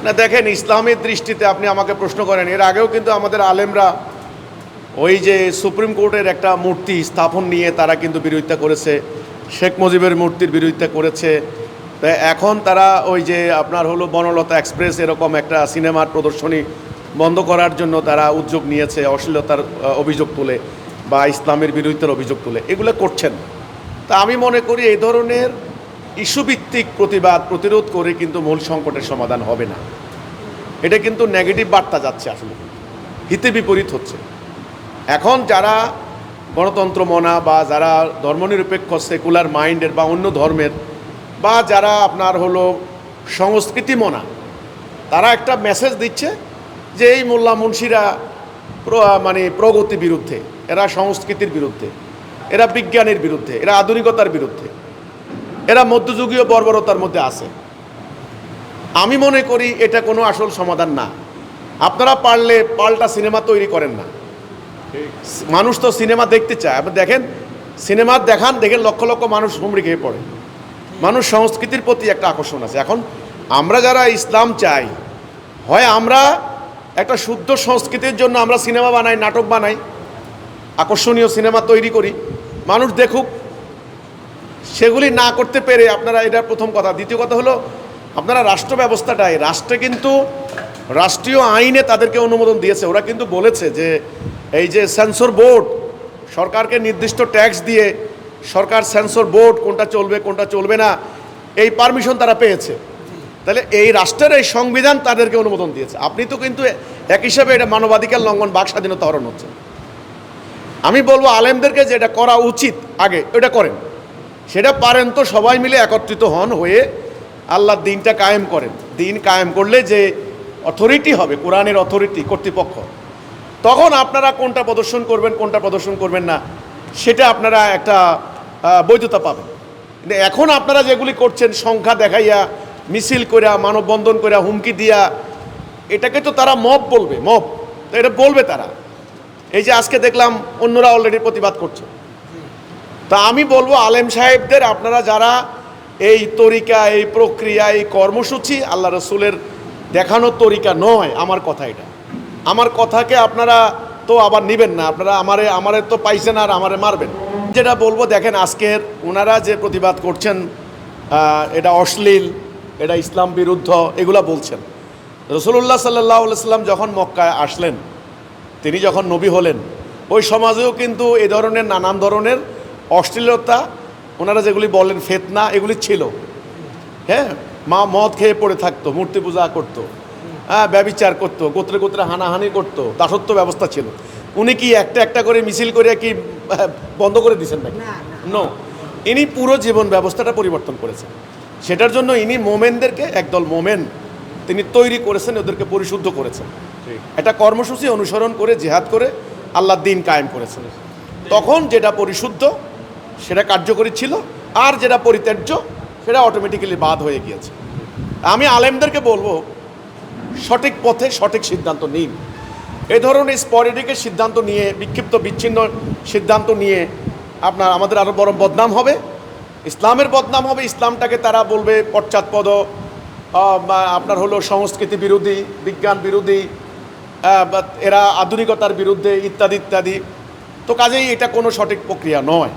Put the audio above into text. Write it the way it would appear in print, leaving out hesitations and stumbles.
না দেখেন, ইসলামের দৃষ্টিতে আপনি আমাকে প্রশ্ন করেন, এর আগেও কিন্তু আমাদের আলেমরা ওই যে সুপ্রিম কোর্টের একটা মূর্তি স্থাপন নিয়ে তারা কিন্তু বিরোধিতা করেছে, শেখ মুজিবের মূর্তির বিরোধিতা করেছে। তাই এখন তারা ওই যে আপনার হলো বনলতা এক্সপ্রেস এরকম একটা সিনেমার প্রদর্শনী বন্ধ করার জন্য তারা উদ্যোগ নিয়েছে, অশ্লীলতার অভিযোগ তুলে বা ইসলামের বিরোধিতার অভিযোগ তুলে এগুলো করছেন। তা আমি মনে করি এই ধরনের ইস্যুভিত্তিক প্রতিবাদ প্রতিরোধ করে কিন্তু মূল সংকটের সমাধান হবে না। এটা কিন্তু নেগেটিভ বার্তা যাচ্ছে, আসলে হিতে বিপরীত হচ্ছে। এখন যারা গণতন্ত্র মনা বা যারা ধর্মনিরপেক্ষ সেকুলার মাইন্ডের বা অন্য ধর্মের বা যারা আপনার হলো সংস্কৃতি মনা, তারা একটা মেসেজ দিচ্ছে যে এই মোল্লা মুন্সিরা মানে প্রগতি বিরুদ্ধে, এরা সংস্কৃতির বিরুদ্ধে, এরা বিজ্ঞানের বিরুদ্ধে, এরা আধুনিকতার বিরুদ্ধে, এরা মধ্যযুগীয় বর্বরতার মধ্যে আছে। আমি মনে করি এটা কোনো আসল সমাধান না। আপনারা পারলে পাল্টা সিনেমা তৈরি করেন না। মানুষ তো সিনেমা দেখতে চায়। আপনি দেখেন, সিনেমা দেখেন লক্ষ লক্ষ মানুষ হুমড়ি খেয়ে পড়ে। মানুষ সংস্কৃতির প্রতি একটা আকর্ষণ আছে। এখন আমরা যারা ইসলাম চাই, হয় আমরা একটা শুদ্ধ সংস্কৃতির জন্য আমরা সিনেমা বানাই, নাটক বানাই, আকর্ষণীয় সিনেমা তৈরি করি, মানুষ দেখুক। সেগুলি না করতে পেরে আপনারা, এটা প্রথম কথা। দ্বিতীয় কথা হলো, আপনারা রাষ্ট্র ব্যবস্থাটাই, রাষ্ট্রে কিন্তু রাষ্ট্রীয় আইনে তাদেরকে অনুমোদন দিয়েছে। ওরা কিন্তু বলেছে যে এই যে সেন্সর বোর্ড, সরকারকে নির্দিষ্ট ট্যাক্স দিয়ে সরকার সেন্সর বোর্ড কোনটা চলবে কোনটা চলবে না, এই পারমিশন তারা পেয়েছে। তাহলে এই রাষ্ট্রের এই সংবিধান তাদেরকে অনুমোদন দিয়েছে। আপনি তো কিন্তু এক হিসাবে এটা মানবাধিকার লঙ্ঘন, বাক স্বাধীনতা হরণ হচ্ছে। আমি বলবো আলেমদেরকে যে এটা করা উচিত, আগে এটা করেন। সেটা পারেন তো সবাই মিলে একত্রিত হন, হয়ে আল্লাহর দিনটা কায়েম করেন। দিন কায়েম করলে যে অথরিটি হবে, কোরআনের অথরিটি, কর্তৃপক্ষ, তখন আপনারা কোনটা প্রদর্শন করবেন কোনটা প্রদর্শন করবেন না, সেটা আপনারা একটা বৈধতা পাবেন। কিন্তু এখন আপনারা যেগুলি করছেন, সংখ্যা দেখাইয়া, মিছিল করিয়া, মানববন্ধন করিয়া, হুমকি দিয়া, এটাকে তো তারা মব বলবে, মব তো এটা বলবে তারা। এই যে আজকে দেখলাম অন্যরা অলরেডি প্রতিবাদ করছে। তা আমি বলবো আলেম সাহেবদের, আপনারা যারা এই তরিকা, এই প্রক্রিয়া, এই কর্মসূচি আল্লাহ রসুলের দেখানোর তরিকা নয়, আমার কথা এটা, আমার কথাকে আপনারা তো আবার নেবেন না। আপনারা আমারে তো পাইছেন আর আমারে মারবেন। যেটা বলবো, দেখেন আজকের ওনারা যে প্রতিবাদ করছেন, এটা অশ্লীল, এটা ইসলাম বিরুদ্ধ, এগুলা বলছেন। রাসূলুল্লাহ সাল্লাল্লাহু আলাইহি সাল্লাম যখন মক্কায় আসলেন, তিনি যখন নবী হলেন, ওই সমাজেও কিন্তু এই ধরনের নানান ধরনের অশ্লীলতা, ওনারা যেগুলি বলেন ফিতনা, এগুলি ছিল। হ্যাঁ, মা মদ খেয়ে পড়ে থাকতো, মূর্তি পূজা করতো, ব্যভিচার করতো, গোত্রে গোত্রে হানাহানি করতো, দাসত্ব ব্যবস্থা ছিল। উনি কি একটা একটা করে মিছিল করে কি বন্ধ করে দিয়েছেন নাকি? নো, ইনি পুরো জীবন ব্যবস্থাটা পরিবর্তন করেছেন। সেটার জন্য ইনি মোমেনদেরকে, একদল মোমেন তিনি তৈরি করেছেন, ওদেরকে পরিশুদ্ধ করেছেন। একটা কর্মসূচি অনুসরণ করে, জিহাদ করে আল্লাহর দ্বীন কায়েম করেছেন। তখন যেটা পরিশুদ্ধ সেটা কার্যকরী ছিল, আর যেটা পরিত্যাজ্য সেটা অটোমেটিক্যালি বাদ হয়ে গিয়েছে। আমি আলেমদেরকে বলবো, সঠিক পথে সঠিক সিদ্ধান্ত নিন। এই ধরনের স্পরেডিকের সিদ্ধান্ত নিয়ে, বিক্ষিপ্ত বিচ্ছিন্ন সিদ্ধান্ত নিয়ে আমাদের আরও বড় বদনাম হবে, ইসলামের বদনাম হবে। ইসলামটাকে তারা বলবে পশ্চাৎপদ, আপনার হলো সংস্কৃতি বিরোধী, বিজ্ঞান বিরোধী, এরা আধুনিকতার বিরুদ্ধে, ইত্যাদি ইত্যাদি। তো কাজেই এটা কোনো সঠিক প্রক্রিয়া নয়।